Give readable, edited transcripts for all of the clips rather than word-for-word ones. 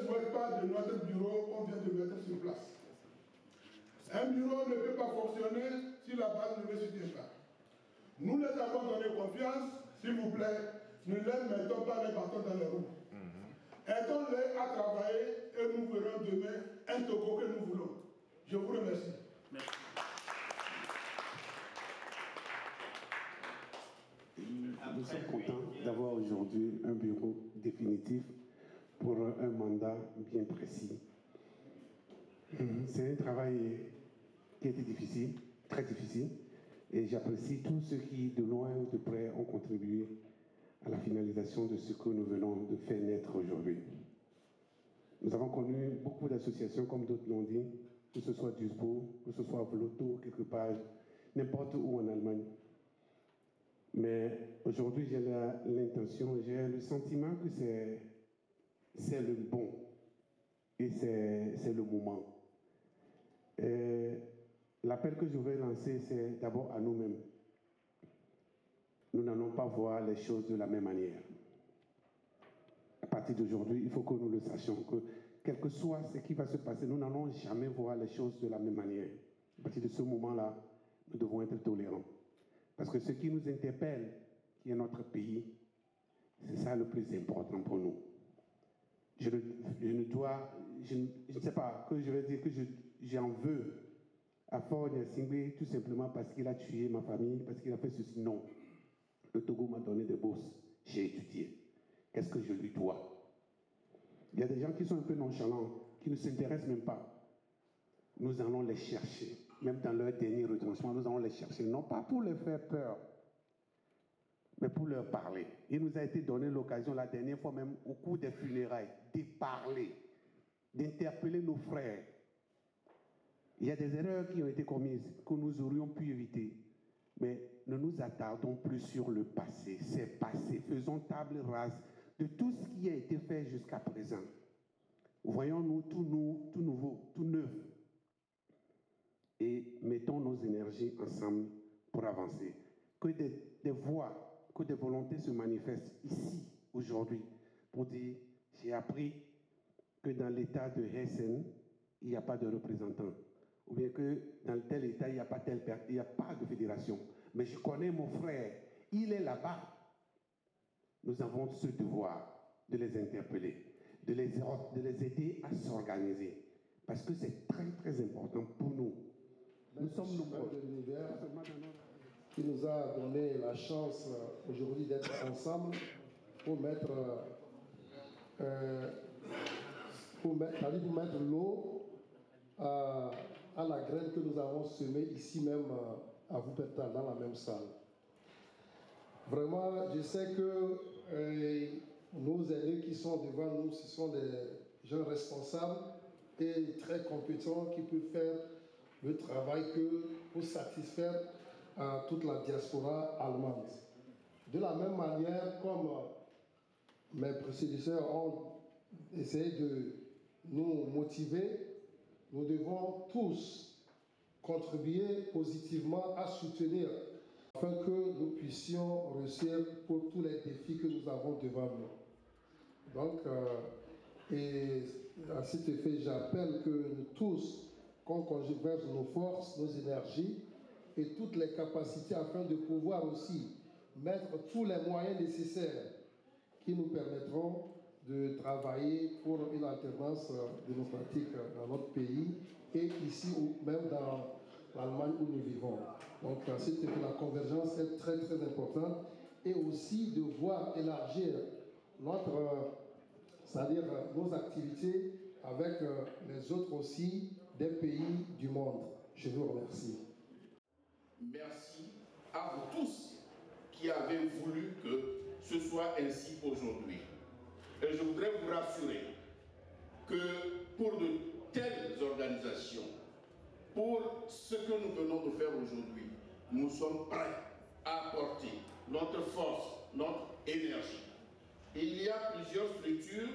souhaite pas de notre bureau qu'on vient de mettre sur place. Un bureau ne peut pas fonctionner si la base ne le soutient pas. Nous les avons donné confiance, s'il vous plaît, ne les mettons pas les bâtons dans les roues. Aidons-les à travailler et nous verrons demain un Togo que nous voulons. Je vous remercie. Merci. Nous sommes contents d'avoir aujourd'hui un bureau définitif pour un mandat bien précis. C'est un travail qui a été difficile, très difficile, et j'apprécie tous ceux qui, de loin ou de près, ont contribué à la finalisation de ce que nous venons de faire naître aujourd'hui. Nous avons connu beaucoup d'associations, comme d'autres l'ont dit, que ce soit Duisbourg, que ce soit Vlotto, quelque part, n'importe où en Allemagne. Mais aujourd'hui, j'ai l'intention, j'ai le sentiment que c'est le bon et c'est le moment. L'appel que je vais lancer, c'est d'abord à nous-mêmes. Nous n'allons pas voir les choses de la même manière. À partir d'aujourd'hui, il faut que nous le sachions, que quel que soit ce qui va se passer, nous n'allons jamais voir les choses de la même manière. À partir de ce moment-là, nous devons être tolérants. Parce que ce qui nous interpelle, qui est notre pays, c'est ça le plus important pour nous. Je ne sais pas, que je vais dire que j'en veux à Faure Gnassingbé tout simplement parce qu'il a tué ma famille, parce qu'il a fait ceci. Non. Le Togo m'a donné des bourses, j'ai étudié. Qu'est-ce que je lui dois? Il y a des gens qui sont un peu nonchalants, qui ne s'intéressent même pas. Nous allons les chercher, même dans leur dernier retranchement, nous allons les chercher, non pas pour les faire peur, mais pour leur parler. Il nous a été donné l'occasion, la dernière fois même, au cours des funérailles, de parler, d'interpeller nos frères. Il y a des erreurs qui ont été commises, que nous aurions pu éviter. Mais ne nous attardons plus sur le passé. C'est passé. Faisons table rase de tout ce qui a été fait jusqu'à présent. Voyons-nous tout nouveau, tout neuf. Et mettons nos énergies ensemble pour avancer. Que des voix, que des volontés se manifestent ici, aujourd'hui, pour dire, j'ai appris que dans l'état de Hessen, il n'y a pas de représentant. Ou bien que dans tel état, il n'y a pas de fédération. Mais je connais mon frère, il est là-bas. Nous avons ce devoir de les interpeller, de les aider à s'organiser. Parce que c'est très, très important pour nous. Nous sommes nombreux. De l'univers qui nous a donné la chance aujourd'hui d'être ensemble pour mettre l'eau à la graine que nous avons semée ici même à Wuppertal, dans la même salle. Vraiment, je sais que nos aînés qui sont devant nous, ce sont des gens responsables et très compétents qui peuvent faire le travail pour satisfaire toute la diaspora allemande. De la même manière, comme mes prédécesseurs ont essayé de nous motiver, nous devons tous contribuer positivement à soutenir afin que nous puissions réussir pour tous les défis que nous avons devant nous. Donc, et à cet effet, j'appelle que nous tous, qu'on converge nos forces, nos énergies et toutes les capacités afin de pouvoir aussi mettre tous les moyens nécessaires qui nous permettront de travailler pour une alternance démocratique dans notre pays et ici ou même dans l'Allemagne où nous vivons. Donc, c'est que la convergence est très très importante et aussi de voir élargir c'est-à-dire nos activités avec les autres aussi des pays du monde. Je vous remercie. Merci à vous tous qui avez voulu que ce soit ainsi aujourd'hui. Et je voudrais vous rassurer que pour de telles organisations, pour ce que nous venons de faire aujourd'hui, nous sommes prêts à apporter notre force, notre énergie. Il y a plusieurs structures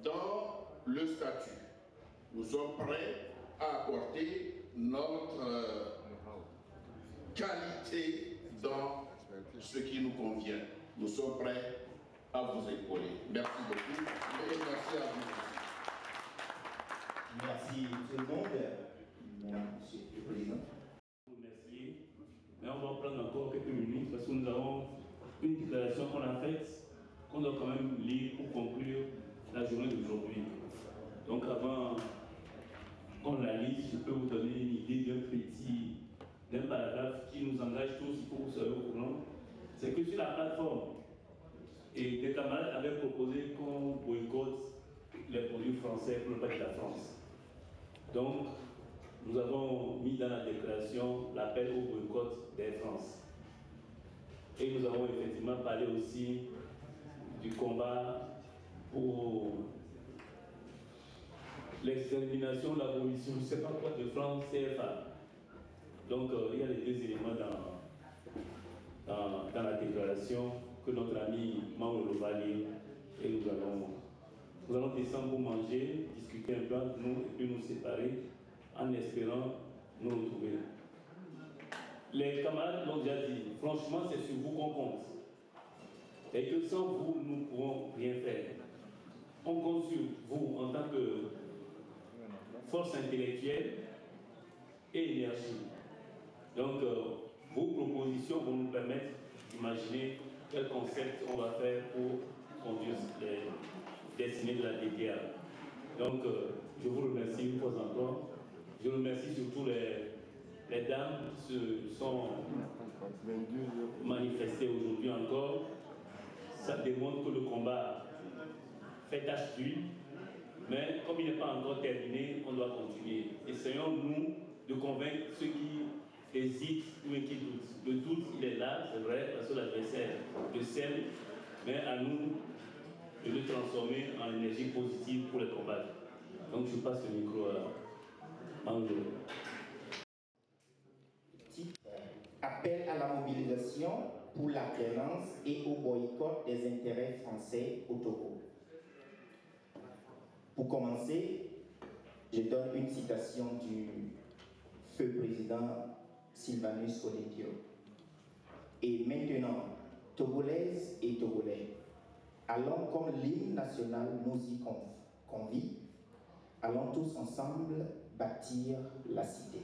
dans le statut. Nous sommes prêts à apporter notre qualité dans ce qui nous convient. Nous sommes prêts à vous épauler. Merci beaucoup et merci à vous. Merci tout le monde. Monsieur le Président. Merci. Mais on va prendre encore quelques minutes parce que nous avons une déclaration qu'on a faite, qu'on doit quand même lire pour conclure la journée d'aujourd'hui. Donc avant qu'on la lise, je peux vous donner une idée d'un paragraphe qui nous engage tous, il faut que vous soyez au courant. C'est que sur la plateforme, et des camarades avaient proposé qu'on boycotte les produits français pour ne pas de la France. Donc, nous avons mis dans la déclaration l'appel au boycott d'Air France. Et nous avons effectivement parlé aussi du combat pour l'extermination, l'abolition, je ne sais pas quoi, de France CFA. Donc, il y a les deux éléments dans la déclaration que notre ami Mauro va lire et nous allons descendre pour manger, discuter un peu entre nous et puis nous séparer en espérant nous retrouver. Les camarades l'ont déjà dit, franchement c'est sur vous qu'on compte. Et que sans vous, nous ne pourrons rien faire. On compte sur vous en tant que force intellectuelle et énergie. Donc, vos propositions vont nous permettre d'imaginer quel concept on va faire pour conduire les destinées de la DDA. Donc, je vous remercie une fois encore. Je remercie surtout les dames qui se sont manifestées aujourd'hui encore. Ça démontre que le combat fait tache d'huile, mais comme il n'est pas encore terminé, on doit continuer. Essayons-nous de convaincre ceux qui hésitent ou qui doutent. Le doute, il est là, c'est vrai, parce que l'adversaire le sème, mais à nous de le transformer en énergie positive pour le combattre. Donc je passe le micro à Angelo. Appel à la mobilisation pour l'alternance et au boycott des intérêts français au Togo. Pour commencer, je donne une citation du feu président Sylvanus Olympio. Et maintenant, Togolaises et Togolais, allons comme l'hymne national nous y convie, allons tous ensemble bâtir la cité.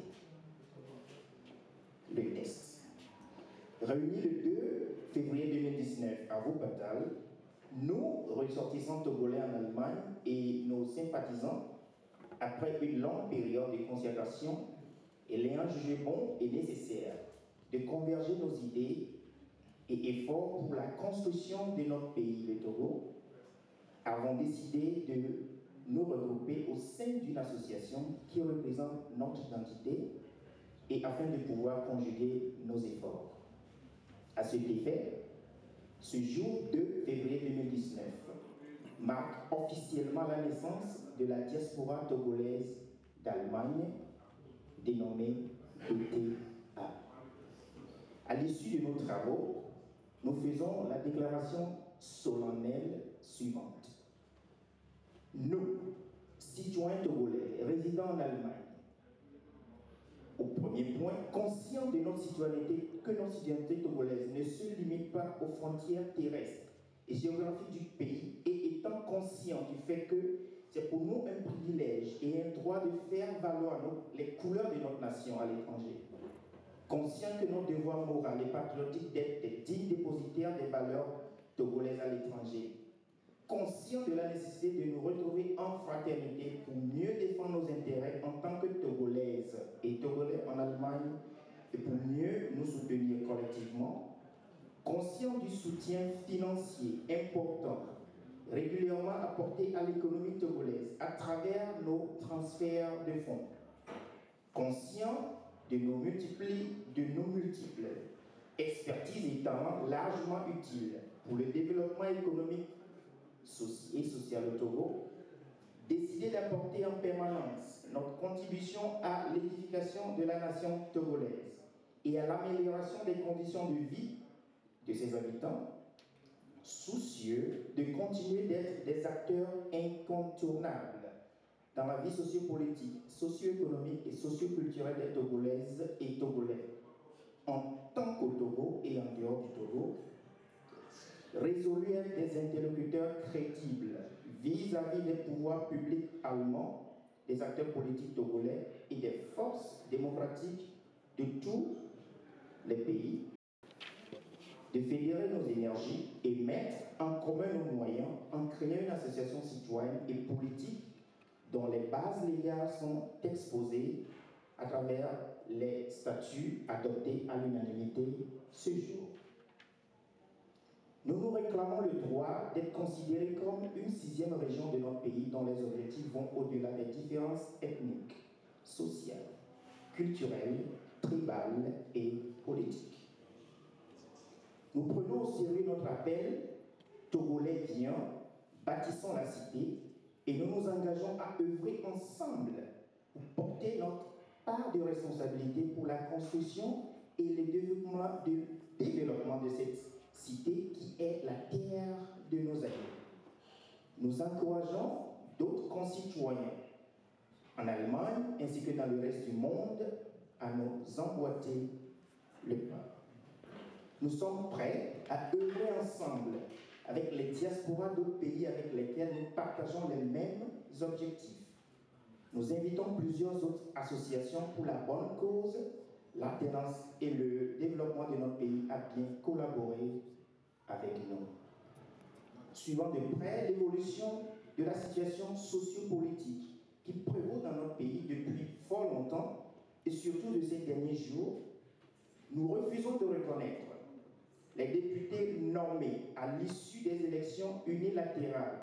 Le texte. Réunis le 2 février 2019 à Wuppertal, nous, ressortissants togolais en Allemagne et nos sympathisants, après une longue période de concertation, et l'ayant jugé bon et nécessaire de converger nos idées et efforts pour la construction de notre pays, le Togo, avons décidé de nous regrouper au sein d'une association qui représente notre identité et afin de pouvoir conjuguer nos efforts. À cet effet, ce jour 2 février 2019 marque officiellement la naissance de la diaspora togolaise d'Allemagne, dénommée ETA. À l'issue de nos travaux, nous faisons la déclaration solennelle suivante. Nous, citoyens togolais résidant en Allemagne, au premier point, conscients de notre citoyenneté, que notre citoyenneté togolaise ne se limite pas aux frontières terrestres et géographiques du pays, et étant conscients du fait que c'est pour nous un privilège et un droit de faire valoir les couleurs de notre nation à l'étranger. Conscients que notre devoir moral et patriotique d'être des dignes dépositaires des valeurs togolaises à l'étranger. Conscients de la nécessité de nous retrouver en fraternité pour mieux défendre nos intérêts en tant que Togolaises et Togolais en Allemagne et pour mieux nous soutenir collectivement. Conscients du soutien financier important régulièrement apporté à l'économie togolaise à travers nos transferts de fonds. Conscients de nos multiples expertises étant largement utiles pour le développement économique et social au Togo, décider d'apporter en permanence notre contribution à l'édification de la nation togolaise et à l'amélioration des conditions de vie de ses habitants, soucieux de continuer d'être des acteurs incontournables dans la vie sociopolitique, socio-économique et socio-culturelle des Togolaises et Togolais, en tant qu'au Togo et en dehors du Togo, résolu être des interlocuteurs crédibles vis-à-vis des pouvoirs publics allemands des acteurs politiques togolais et des forces démocratiques de tous les pays de fédérer nos énergies et mettre en commun nos moyens en créant une association citoyenne et politique dont les bases légales sont exposées à travers les statuts adoptés à l'unanimité ce jour. Nous nous réclamons le droit d'être considérés comme une 6e région de notre pays dont les objectifs vont au-delà des différences ethniques, sociales, culturelles, tribales et politiques. Nous prenons au sérieux notre appel « Togolais viens, bâtissons la cité » et nous nous engageons à œuvrer ensemble pour porter notre part de responsabilité pour la construction et le développement de cette cité qui est la terre de nos aïeux. Nous encourageons d'autres concitoyens en Allemagne ainsi que dans le reste du monde à nous emboîter le pas. Nous sommes prêts à œuvrer ensemble avec les diasporas d'autres pays avec lesquels nous partageons les mêmes objectifs. Nous invitons plusieurs autres associations pour la bonne cause, l'alternance et le développement de notre pays à bien collaborer avec nous. Suivant de près l'évolution de la situation sociopolitique qui prévaut dans notre pays depuis fort longtemps et surtout de ces derniers jours, nous refusons de reconnaître les députés nommés à l'issue des élections unilatérales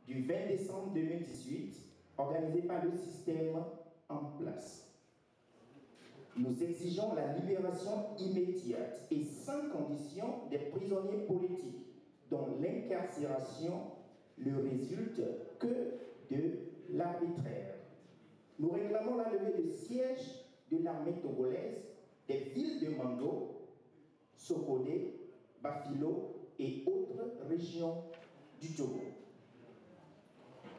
du 20 décembre 2018 organisées par le système en place. Nous exigeons la libération immédiate et sans condition des prisonniers politiques dont l'incarcération ne résulte que de l'arbitraire. Nous réclamons la levée de sièges de l'armée togolaise des villes de Mando, Sokodé, Bafilo et autres régions du Togo.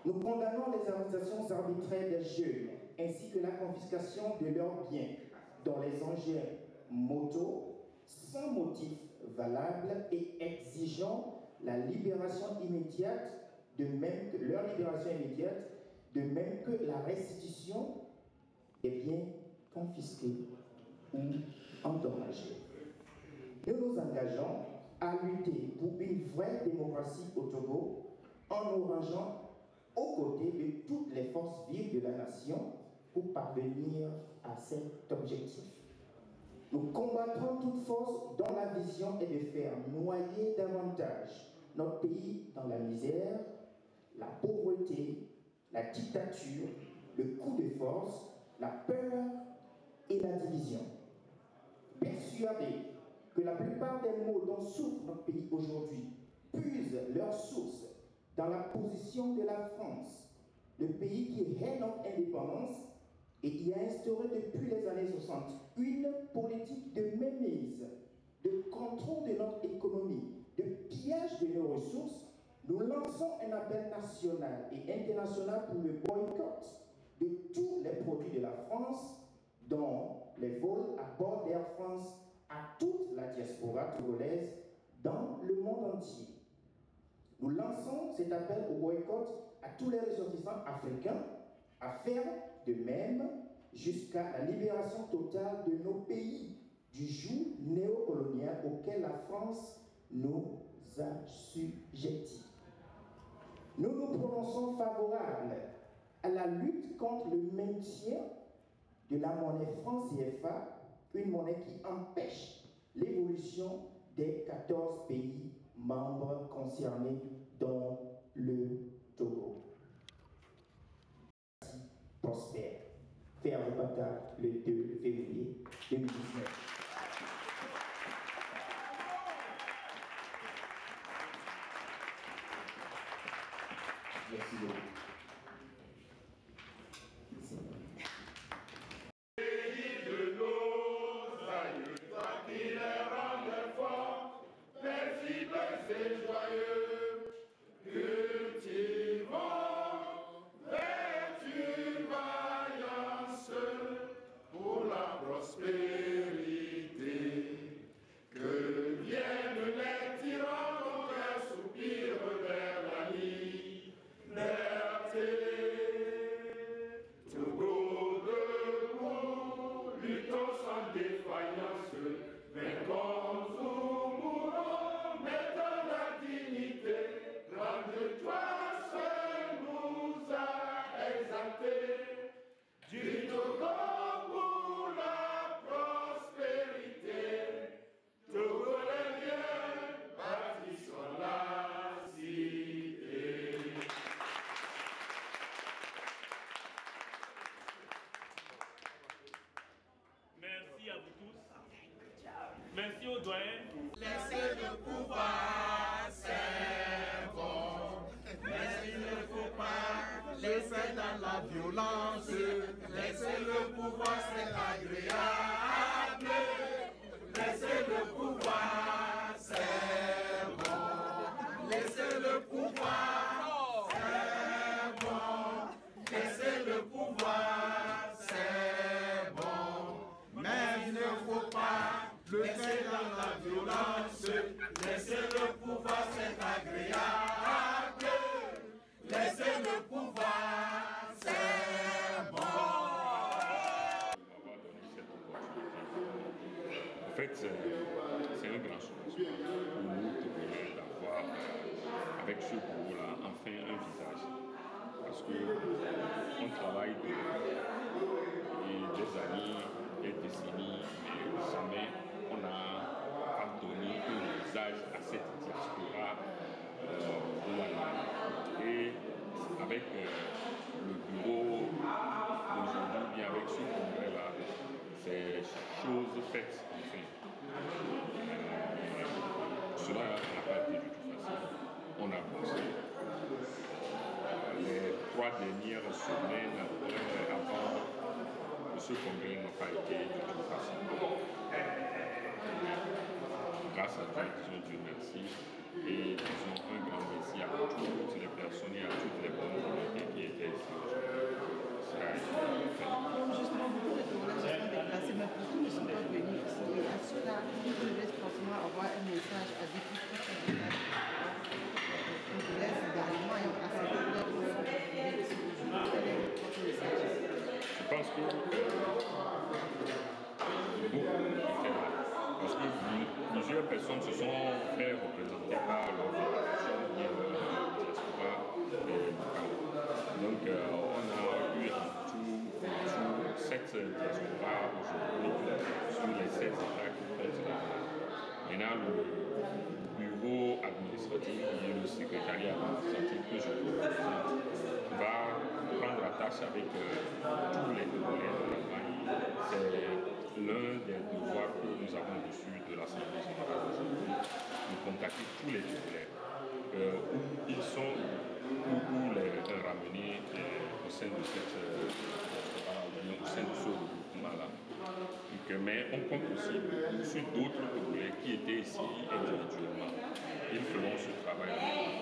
Nous condamnons les arrestations arbitraires des jeunes ainsi que la confiscation de leurs biens dans les engins motos sans motif valable et exigeons la libération immédiate, de même que leur libération immédiate, de même que la restitution des biens confisqués ou endommagés. Nous nous engageons à lutter pour une vraie démocratie au Togo en nous rangeant aux côtés de toutes les forces vives de la nation pour parvenir à cet objectif. Nous combattrons toute force dont la vision est de faire noyer davantage notre pays dans la misère, la pauvreté, la dictature, le coup de force, la peur et la division. Persuadés que la plupart des maux dont souffre notre pays aujourd'hui puisent leur source dans la position de la France, le pays qui hait notre indépendance et qui a instauré depuis les années 60 une politique de mainmise, de contrôle de notre économie, de pillage de nos ressources, nous lançons un appel national et international pour le boycott de tous les produits de la France, dont les vols à bord d'Air France à toute la diaspora togolaise dans le monde entier. Nous lançons cet appel au boycott à tous les ressortissants africains à faire de même jusqu'à la libération totale de nos pays du joug néocolonial auquel la France nous assujettit. Nous nous prononçons favorables à la lutte contre le maintien de la monnaie franc CFA, une monnaie qui empêche l'évolution des 14 pays membres concernés dont le Togo. Prospère. Faire le Bata le 2 février 2019. Merci beaucoup. Vers doyen. Laissez le pouvoir, c'est bon. Mais il ne faut pas laisser dans la violence. Laissez le pouvoir, c'est agréable. Laissez le pouvoir, c'est bon. Laissez le pouvoir, c'est bon. Laissez le pouvoir, c'est bon. Mais il ne faut pas laisser dans la violence. Laissez le pouvoir, c'est agréable. Laissez le pouvoir, c'est bon. En fait, c'est un grand chose pour nous Togolais d'avoir, avec ce boulot-là, enfin un visage. Parce qu'on travaille des années, des décennies, mais jamais on n'a pas donné un visage à cette diaspora de l'Allemagne. Et avec le bureau d'aujourd'hui, bien avec ce congrès-là, c'est chose faite, enfin. Cela n'a pas été du tout facile. On a bossé. Les 3 dernières semaines avant ce congrès n'ont pas été du tout facile. Grâce à Dieu, disons Dieu merci. Et disons un grand merci à toutes les personnes et à toutes les bonnes volontés qui étaient ici aujourd'hui. Justement, beaucoup de Togolais se sont déplacés, mais beaucoup ne sont pas venus ici. Et à cela, vous devez forcément avoir un message à dire pour tous les Togolais d'Allemagne, à ces Togolais qui sont venus ici aujourd'hui. Quel est votre message? Je pense que beaucoup étaient là. Parce que plusieurs personnes se sont fait représenter par leur fédération et leur diaspora locale. Donc, on a eu en tout 7 diasporas aujourd'hui sur les 16 États qui comptent là. Maintenant, le bureau administratif et le secrétariat administratif que je représente va prendre attache avec tous les Togolais de l'Allemagne. C'est l'un des devoirs que nous avons reçus de l'Assemblée générale aujourd'hui, de contacter tous les Togolais, où ils sont, pour les ramener au sein de cette au sein de ce regroupement-là. Mais on compte aussi sur d'autres Togolais qui étaient ici individuellement. Ils feront ce travail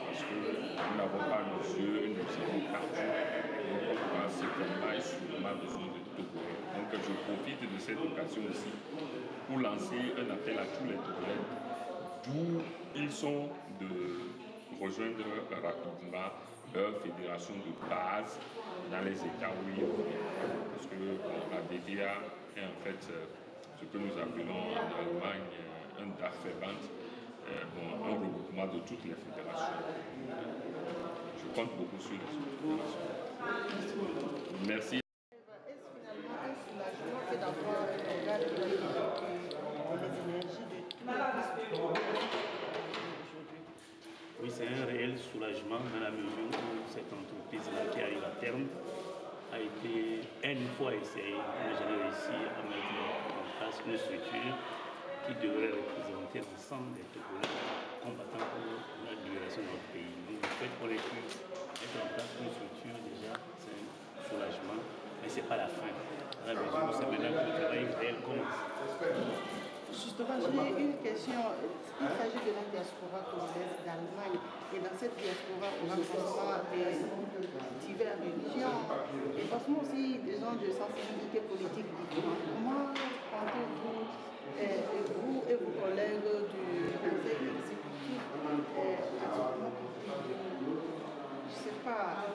parce que nous n'avons pas nos yeux, nous sommes partout. Donc on aura certainement et sûrement besoin de Togolais. Donc je profite de cette occasion aussi pour lancer un appel à tous les Togolais d'où ils sont de rejoindre rapidement leur fédération de base dans les États où ils vivent. Parce que la DDA est en fait ce que nous appelons en Allemagne un Dachverband, un regroupement de toutes les fédérations. Je compte beaucoup sur les fédérations. Merci. Est-ce finalement un soulagement que d'avoir un organe qui va évoquer les énergies de tous les aujourd'hui? Oui, c'est un réel soulagement dans la mesure où cette entreprise-là qui arrive à terme a été une fois essayée, mais j'ai réussi à mettre en place une structure qui devrait représenter l'ensemble des Togolais combattants pour la libération de notre pays. Donc, le fait qu'on ait pu mettre en place une structure, déjà, c'est un soulagement, mais ce n'est pas la fin. Dans la mesure où c'est maintenant que le travail réel commence. Justement, j'ai une question. Il s'agit de la diaspora togolaise d'Allemagne. Et dans cette diaspora, on a forcément diverses religions et forcément aussi des gens de sensibilité politique différentes. Comment comptez-vous, vous et vos collègues du conseil exécutif, je ne sais pas,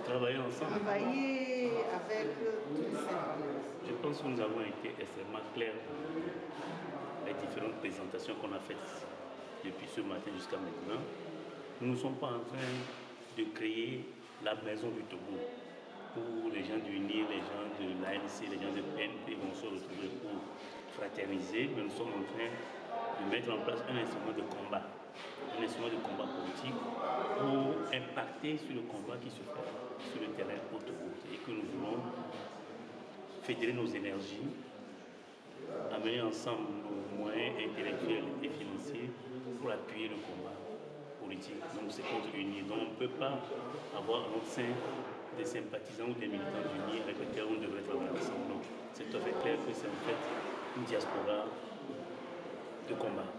travailler ensemble, travailler avec tous les syndicats? Je pense que nous avons été extrêmement clairs dans les différentes présentations qu'on a faites ici, depuis ce matin jusqu'à maintenant. Nous ne sommes pas en train de créer la maison du Togo où les gens du NIR, les gens de l'ANC, les gens de PNP vont se retrouver pour fraterniser, mais nous sommes en train de mettre en place un instrument de combat politique pour impacter sur le combat qui se fait sur le terrain au Togo et que nous voulons fédérer nos énergies amener ensemble nos moyens intellectuels et financiers pour appuyer le combat politique. Donc c'est contre uni. Donc on ne peut pas avoir à notre sein des sympathisants ou des militants unis avec lesquels on devrait travailler ensemble. Donc c'est tout à fait clair que c'est en fait une diaspora de combat.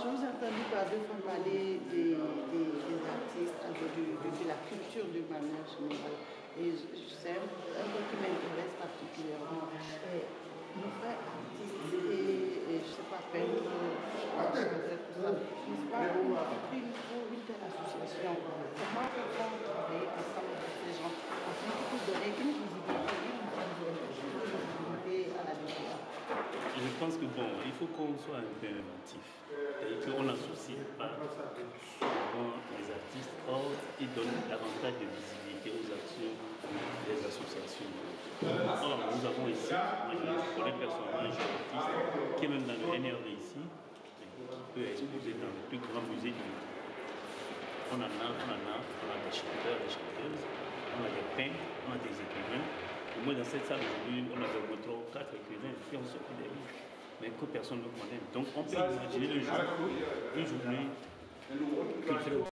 Je vous ai entendu par deux fois parler des artistes, de la culture d'une manière générale. Et c'est un peu qui m'intéresse particulièrement. Nos frères artistes et je ne sais pas, peintres, tout ça, n'est-ce pas, une telle association. Comment peut-on travailler ensemble avec ces gens afin qu'ils puissent donner une visibilité à la DPA? Je pense que bon, il faut qu'on soit un peu inventif. Et qu'on n'associe pas souvent les artistes. Or, ils donnent davantage de visibilité aux actions des associations. Or, nous avons ici, moi je connais personnellement un jeune artiste qui est même dans le NRD ici, qui peut exposer dans le plus grand musée du monde. On a des chanteurs, des chanteuses, on a des peintres, on a des écrivains. Au moins dans cette salle aujourd'hui, on a au moins 3 ou 4 écrivains qui ont sorti des livres, mais que personne ne connaît. Donc on peut imaginer le jour, une journée culturelle.